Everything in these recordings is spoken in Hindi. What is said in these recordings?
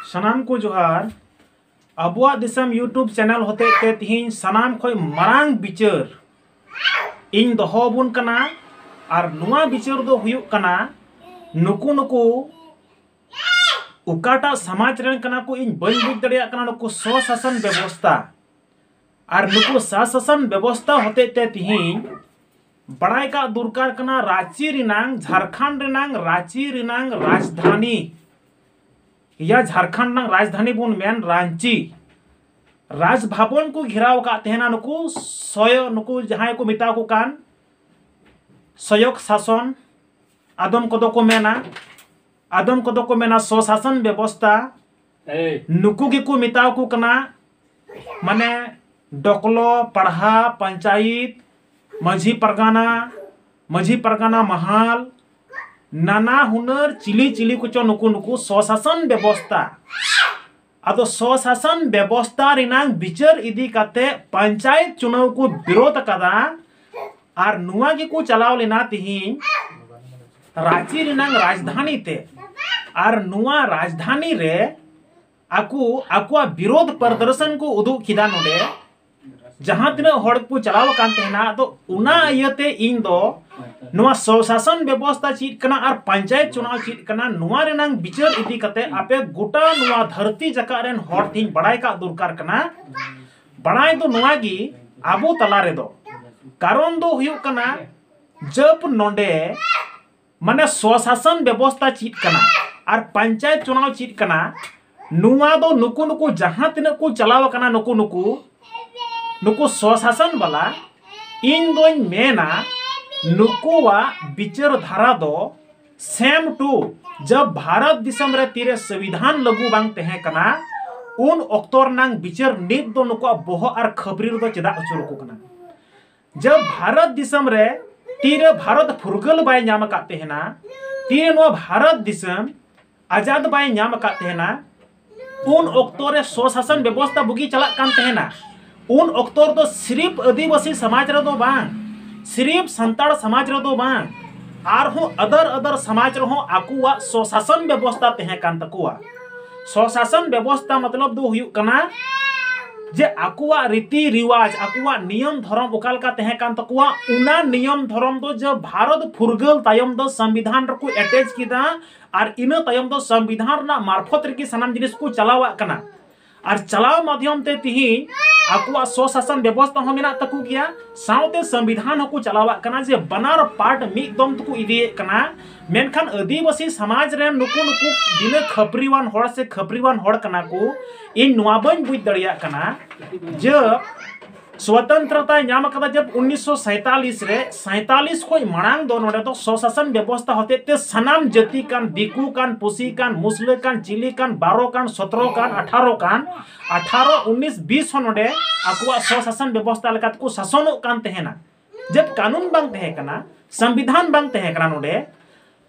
सनाम को जोहार अबुआ दिसम यूट्यूब चैनल होते ते तिहिन सनाम खोय मरांग बिचार इन दोहोबुन कना और नुआ बिचार दो हुयुक कना नुकु नुकु उकाटा समाज रन कना को इन बन बुझ दड़िया कना नुकु स्वशासन व्यवस्था और नुकु शासन व्यवस्था होते ते तिहिन बड़ाई का दुर्कार कना रांची रिनांग झारखंड रिनांग रांची रिनांग राजधानी या झारखंड नांग राजधानी बुन मेन रांची राजभवन को घिराव का तेहना नुकु सोय नुकु जहां को मिता को कान सयोग शासन आदम कदो को मेना स्वशासन व्यवस्था नुकु के को मिता को कना माने डोकलो पढ़ा पंचायत मझी परगाना महाल नाना हुनर चिली चिली कुछ नुकु नुकु स्वशासन व्यवस्था अदो स्वशासन व्यवस्था रिनांग बिचार इदी काते पंचायत चुनाव को विरोध कदा और नुआ के को चलाव लेना तिहिन रांची रिनांग राजधानी ते और नुआ राजधानी रे आकुआ विरोध प्रदर्शन को उदुग किदा नोडे जहां तीन हड़ को चलाव कान तेना तो उना इयते इन दो नुआ स्वशासन व्यवस्था चीज कना और पंचायत चुनाव चीज कना नुआ रेनांग बिचार इदी कते आपे गोटा नुआ धरती जका रेन हड़ थिन बड़ाई का दुर्कार कना बड़ाई तो नुआ गी आबो तला रे दो कारण दो हुयुक कना जब नोंडे माने स्वशासन व्यवस्था चीज कना और पंचायत चुनाव चीज कना नुआ दो नुकु नुकु जहां तीन को चलाव कना नुकु नुकु स्वशासन वाला इन दोइन मेना नुकुवा बिचार धारा दो सेम टू जब भारत दिसम रे तीरे संविधान लागू बांग तहे कना उन अक्तोर नांग बिचार नित दो नुकुआ बोहो और खबरी दो चेदा अचुर को कना जब भारत दिसम रे तीरे भारत फुरगल बाय नाम का तेहना तीरे नो भारत दिसम आजाद बाय नाम का तेहना उन अक्तोर रे स्वशासन व्यवस्था बुगी चला कान तेहना उन अक्तोर तो सिर्फ आदिवासी समाज रे दो बांग सिर्फ संताड़ समाज रे दो बांग आर हो अदर समाज रे हो आकुआ स्वशासन व्यवस्था तहे कान तकुआ स्वशासन व्यवस्था मतलब दो हुयु कना जे आकुआ रीति रिवाज आकुआ नियम धर्म ओकाल का तहे कान तकुआ उना नियम धर्म दो जब भारत फुरगल तायम दो संविधान रे को अटैच किदा और इन तायम दो संविधान ना मार्फत रे की सनाम जिनिस को चलावा कना और चलाव माध्यम ते तिहिन आकुआ स्वशासन व्यवस्था हो मेना तकु गया साउते संविधान को चलावा कना जे बनार पार्ट मिदम तकु इदिए कना मेनखान आदिवासी समाज रे नुकु नुकु दिने खपरीवान होड़ से खपरीवान होड़ कना को इन नुआबन बुझ दड़िया कना जब स्वतंत्रता नाम कदा जब 1947 रे 47 कोई मणांग दो नोडे तो स्वशासन व्यवस्था होते ते सनाम जाति कान दिकु कान पुसी कान मुस्लिम कान चिली कान 12 कान 17 कान 18 कान 18 19 20 नोडे आकुआ स्वशासन व्यवस्था लकात को शासन कान तहेना जब कानून बांग तहे कना संविधान बांग तहे कना नोडे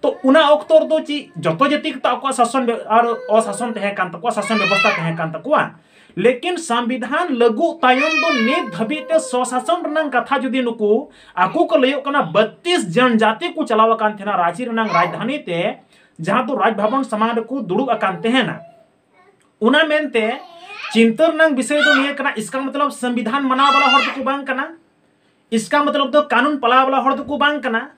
तो उना अक्तोर दो ची जतो जाति तो आकुआ शासन और अशासन तहे कान तकुआ शासन व्यवस्था तहे कान तकुआ लेकिन संविधान लागू तायम दो नित धबीते स्वशासन रनांग कथा जुदी नुकु आकु को लयो कना 32 जनजाति को चलाव कान थेना रांची रनांग राजधानी ते जहां तो राजभवन समाज को दुड़ुब अकान तेहना उना मेनते चिंतर नांग विषय दो निये कना इसका मतलब संविधान मना वाला हर को बांग कना इसका मतलब तो कानून पला वाला हर को बांग कना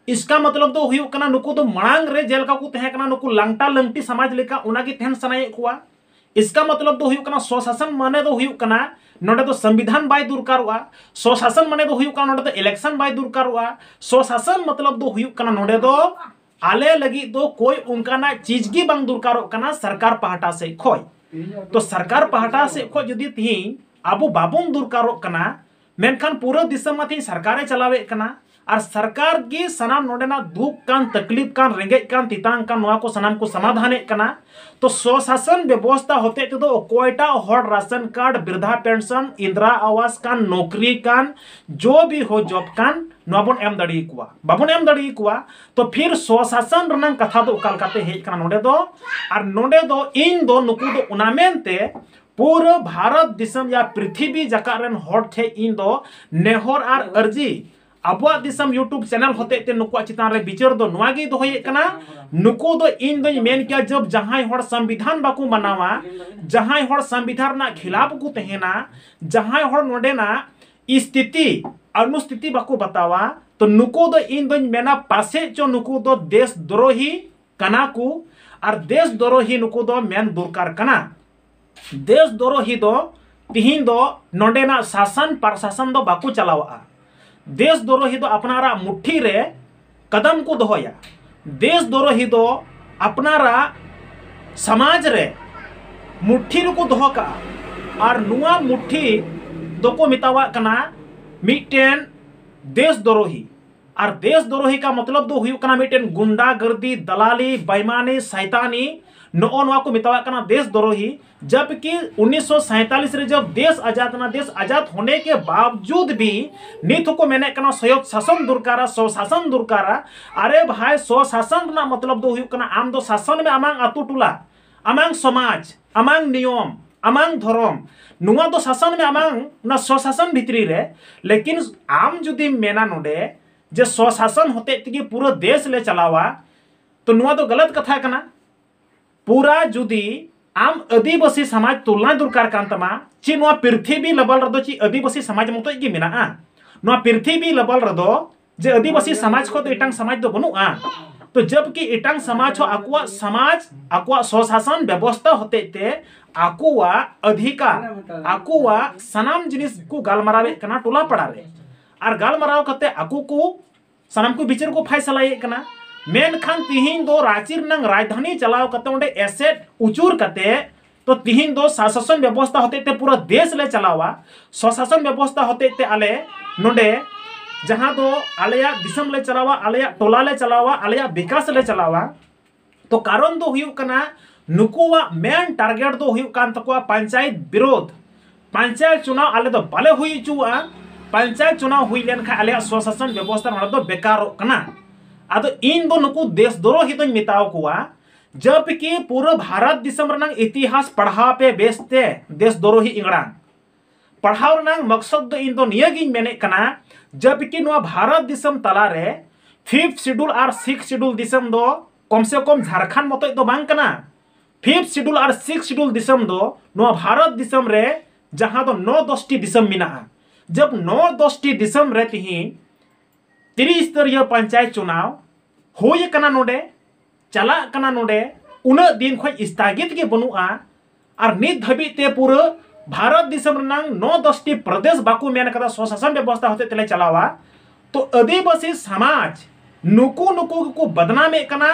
इसका मतलब तो हुयु कना नुकु तो मणांग रे जेल का को तहे कना नुकु लंगटा लंगटी समाज लेका उना की तेहन सनाय कुआ इसका मतलब तो हुयु कना स्वशासन माने तो हुयु कना नोडे तो संविधान बाय दुरकारवा स्वशासन माने तो हुयु कना नोडे तो इलेक्शन बाय दुरकारवा स्वशासन मतलब तो हुयु कना नोडे तो आले लगी तो कोई उनकाना चीज की बांग दुरकारो कना सरकार पहाटा से खोय तो सरकार पहाटा से खोय जदी तिहिन आबो बाबुन दुरकारो कना मेनखान पूरा दिसम माथि सरकारे चलावे कना और सरकार की सनाम नोडेना दुख कान तकलीफ कान रेंगे कान तितांग कान नोआ को सनाम को समाधाने कना तो स्वशासन व्यवस्था होते तो कोयटा हॉट राशन कार्ड वृद्धा पेंशन इंदिरा आवास कान नौकरी कान जो भी हो जॉब कान नोबन एम दड़ी कुआ बाबन एम दड़ी कुआ तो फिर स्वशासन रनंग कथा दो काल काते हेज कना नोडे दो और नोडे दो इन दो नुकु दो उनामेनते पूरा भारत दिसम या पृथ्वी जकारेन हॉट थे इन दो नेहर और अर्जी अबुआ दिसम यूट्यूब चैनल होते ते नुकुआ चितान रे बिचार दो नुआगी दोहये कना नुकु दो इन दो मेन किया जब जहां हर संविधान बाकू मनावा जहां हर संविधान ना खिलाफ को तहेना जहां हर नोडे ना स्थिति अनुस्थिति बाकू बतावा तो नुकु दो इन दो मेना पासे चो नुकु दो देशद्रोही कना को और देशद्रोही नुकु दो मेन दुरकार कना देशद्रोही दो तिहिन दो नोडे ना शासन प्रशासन दो बाकू चलावा देशद्रोही दो अपनारा मुट्ठी रे कदम को दोहया देशद्रोही दो अपनारा समाज रे मुट्ठी को दोह का और नुआ मुट्ठी दो को मितावा कना मिटेन देशद्रोही और देशद्रोही का मतलब दो हुई कना मिटेन गुंडागर्दी दलाली बेईमानी शैतानी नो नवा को मितावा कना देशद्रोही जबकि 1947 रे जब देश आजाद होने के बावजूद भी नित को मैंने कना स्वयं शासन दुरकारा स्वशासन दुरकारा अरे भाई स्वशासन ना मतलब दो हुई कना आम दो शासन में आमांग आतु टुला आमांग समाज आमांग नियम आमांग धर्म नुआ दो शासन में आमांग ना स्वशासन भितरी रे लेकिन आम जुदी मेना नोडे जे स्वशासन होते कि पूरा देश ले चलावा तो नुआ तो गलत कथा कना पूरा जुदी आम आदिवासी समाज तुलना दुरकार कान तमा ची नुआ पृथ्वी लेवल रदो ची आदिवासी समाज मतो गी मेना नुआ पृथ्वी लेवल रदो जे आदिवासी समाज को तो इटांग समाज दो बनुआ तो जबकि इटांग समाज हो आकुआ स्वशासन व्यवस्था होते ते आकुआ अधिकार आकुआ सनाम जिनिस को गालमारावे कना टोला पड़ा रे और गालमाराव कते आकु को सनाम को बिचार को फैसला ये कना मेनखान तिहिन दो रांची नंग राजधानी चलाव कते उंडे एसेट उचूर कते तो तिहिन दो शासन व्यवस्था होते ते पूरा देश ले चलावा स्वशासन व्यवस्था होते ते आले नोडे जहां दो आलेया दिसम ले चलावा आलेया टोला ले चलावा आलेया विकास ले चलावा तो कारण दो हुयु कना नुकुवा मेन टारगेट दो हुयु कान तकुआ पंचायत विरोध पंचायत चुनाव आले दो बाले हुई चुआ पंचायत चुनाव हुई लेन खा आलेया स्वशासन व्यवस्था दो बेकार कना आदो इन दो नुकु देशद्रोही तो मिताव कुआ जबकि पूरा भारत दिसम रनंग इतिहास पढ़ा पे बेसते देशद्रोही इंगड़ा पढ़ाव रनंग मकसद दो इन दो नियगिन मेने कना जबकि नुआ भारत दिसम तला रे 5th शेड्यूल और 6th शेड्यूल दिसम दो कम से कम झारखंड मतो दो बांग कना 5th शेड्यूल और 6th शेड्यूल दिसम दो नुआ भारत दिसम रे जहां दो 9-10 दिसम मिना जब 9-10 दिसम रे तिही त्रिस्तरीय पंचायत चुनाव होय कना नोडे चला कना नोडे उना दिन खय स्थगित के बनुआ और नित धबी ते पूरा भारत दिसम रनंग 9-10 प्रदेश बाकू मेन कदा स्वशासन व्यवस्था होते तेले चलावा तो आदिवासी समाज नुकु नुकु को बदनामे कना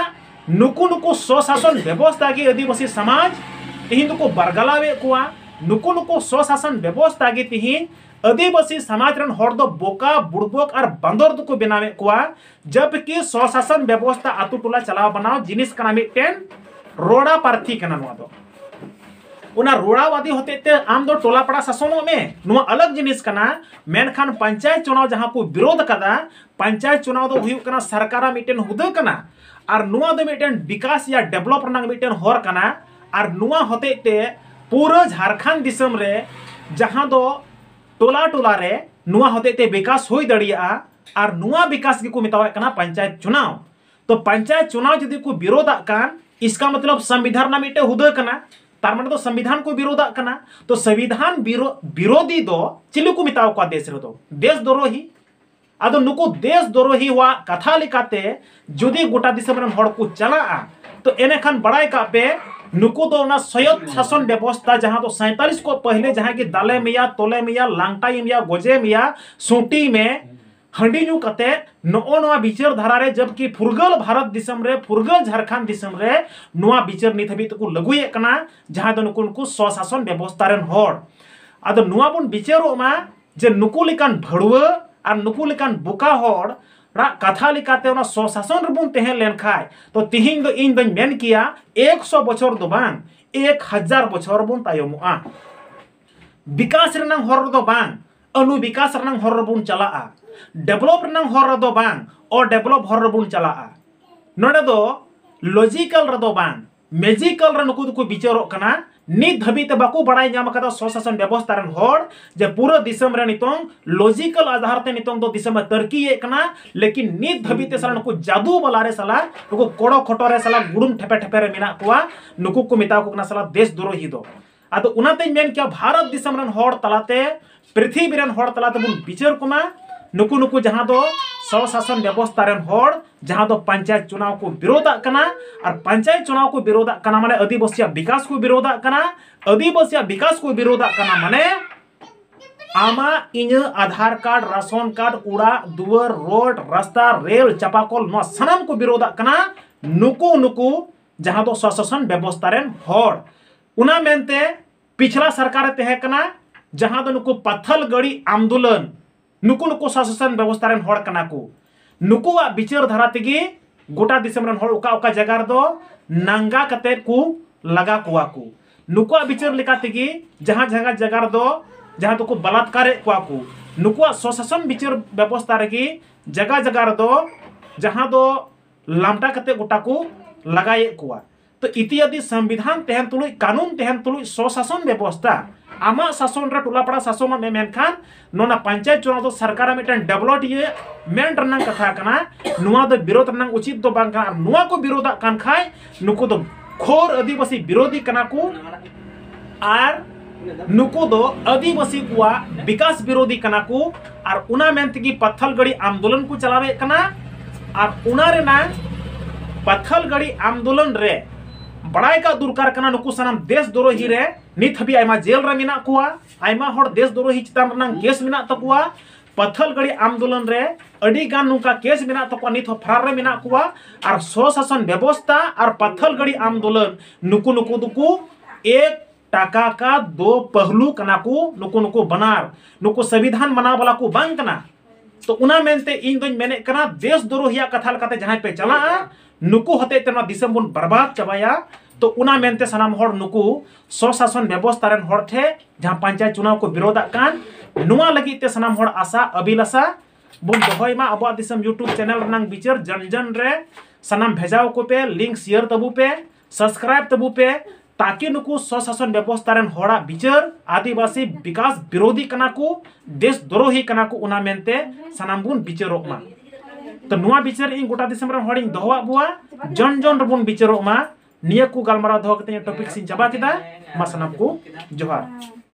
नुकु नुकु स्वशासन व्यवस्था की आदिवासी समाज तिहिन को बरगलावे कुआ नुकु नुकु स्वशासन व्यवस्था की तिहिन आदिवासी समाज रन हर दो बोका बुड़बोक और बंदर को बनावे कुआ जबकि स्वशासन व्यवस्था आतु टोला चलाव बनाओ जिनिस कना मिटेन रोड़ा प्रार्थी कना नुआ दो उना रोड़ावादी होते ते आम दो टोला पड़ा शासनों में नुआ अलग जिनिस कना मेनखान पंचायत चुनाव जहां को विरोध कदा पंचायत चुनाव दो हुई कना सरकारा मिटेन हुदे कना और नुआ दो मिटेन विकास या डेवलप रनंग मिटेन होर कना और नुआ होते ते पूरा झारखंड दिसम रे जहां दो टोला टोला रे नुआ होते ते विकास होई दड़िया और नुआ विकास को मितावा कना पंचायत चुनाव तो पंचायत चुनाव यदि को विरोध कान इसका मतलब संविधान ना मिटे हुदे कना तार माने तो संविधान को विरोध कना तो संविधान विरोधी दो चिलु को मिताव को देश रे दो देशद्रोही आदो नुको देशद्रोही हुआ कथा लिकाते जुदी गोटा दिसम रन हड़ को चला तो एने खान बड़ाई का पे नुकु दो ना स्वयं शासन व्यवस्था जहां तो 47 को पहले जहां की दाले मिया तोले मिया लांगटाई मिया गोजे मिया सूटी में हंडी नु कते नो नवा विचार धारा रे जबकि फुरगल भारत दिसम रे फुरगल झारखंड दिसम रे नवा विचार नित हबी को लगुए कना जहां दो नुकु स्वशासन व्यवस्था रेन हड़ आदो नुवा बुन विचारो मा जे नुकु लिकान भड़ुआ और नुकु लिकान बुका हड़ रा कथा लिकाते उना स्वशासन रबुन तेहे लेन खाय तो तिहिन दो इन दो मेन किया 100 बछर दो बांग 1000 बछर बुन तायमुआ विकास रनंग हर दो बांग अनु विकास रनंग हर रबुन चला डेवलप रनंग हर दो बांग और डेवलप हर रबुन चला नोडे दो लॉजिकल रदो बांग मेजिकल रे नुकु दुको बिचारोग कना नित धबीते बाको बड़ाई नाम कदा स्वशासन व्यवस्था रन होड़ जे पूरा दिसम रे नितोंग लॉजिकल आधार ते नितोंग दो दिसम में तरकी ये कना लेकिन नित धबीते साला नुकु जादू वाला रे साला नुकु कोड़ो खोटो रे साला गुडुम ठेपे ठेपे रे मिना कुआ नुकु को मिता को कना साला देश द्रोही दो आदो उनाते मेन क्या भारत दिसम रन होड़ तलाते पृथ्वी रन होड़ तलाते बुन बिचार कुमा नुकु नुकु जहां दो स्वशासन व्यवस्था रन होड़ जहां दो पंचायत चुनाव को विरोधा कना और पंचायत चुनाव को विरोधा कना माने आदिवासी विकास को विरोधा कना आदिवासी विकास को विरोधा कना माने आमा इन आधार कार्ड राशन कार्ड उड़ा दुआर रोड रास्ता रेल चापाकल नो सनम को विरोधा कना नुकु नुकु जहां दो स्वशासन व्यवस्था रन होड़ उना मेनते पिछला सरकार तहे कना जहां दो नुकु पत्थल गड़ी आंदोलन नुकु नुकु स्वशासन व्यवस्था रन होड़ कना को नुकुआ बिचार धारा तेगी गोटा दिसम रन होड़ उका जगह दो नंगा कते को लगा कुआ को नुकुआ बिचार लेका तेगी जहां जहां जगह दो जहां तो को बलात्कार कुआ को नुकुआ स्वशासन बिचार व्यवस्था रेगी जगह जगह दो जहां दो लामटा कते गोटा को लगाए कुआ तो इत्यादि संविधान तेहन तुलुई कानून तेहन तुलुई स्वशासन व्यवस्था आमा शासन रे टोलापड़ा शासन में मेनखान नोना पंचायत चुनाव तो सरकार मिटन डेवलप ये मेन रनंग कथा कना नुआ दो विरोध रनंग उचित दो बांग कना नुआ को विरोधा कान खाय नुको दो खोर आदिवासी विरोधी कना को आर नुको दो आदिवासी कुआ विकास विरोधी कना को आर उना मेनत की पत्थल गड़ी आंदोलन को चलावे कना आर उना रे ना पत्थल गड़ी आंदोलन रे बड़ाई का दुरकार कना नुकु सनम देश द्रोही रे नित हबी आयमा जेल रे मिना कुआ आयमा होड़ देश द्रोही चितान रनंग केस मिना तकुआ पत्थल गड़ी आंदोलन रे अडी गान नुका केस मिना तकुआ नित हो फरार रे मिना कुआ और स्वशासन व्यवस्था और पत्थल गड़ी आंदोलन नुकु नुकु दुकु एक टाका का दो पहलू कना को नुकु नुकु बनार नुकु संविधान बना वाला को बांग कना तो उना मेनते इन दोኝ मेने कना देश द्रोहिया कथा लकाते जहां पे चला नुकु हते तेना दिसम बुन बर्बाद चबाया तो उना मेनते सनाम होड़ नुकु स्वशासन व्यवस्था रन होड़ थे जहां पंचायत चुनाव को विरोधा कान नुआ लगी ते सनाम होड़ आशा अभिलाषा बुन दोहय मा अब दिसम यूट्यूब चैनल रनंग बिचार जन जन रे सनाम भेजाओ को पे लिंक शेयर तबु पे सब्सक्राइब तबु पे ताकि नुकु स्वशासन व्यवस्था रन होड़ा बिचार आदिवासी विकास विरोधी कना को देश द्रोही कना को उना मेनते सनाम बुन बिचारोग मा तो नुआ बिचार इन गोटा दिसम रन होड़िंग दोहवा बुआ जन जन रबुन बिचारोग मा निया को गालमारा दोह कते टॉपिक सिन चाबा किदा मा सनाम को जोहार।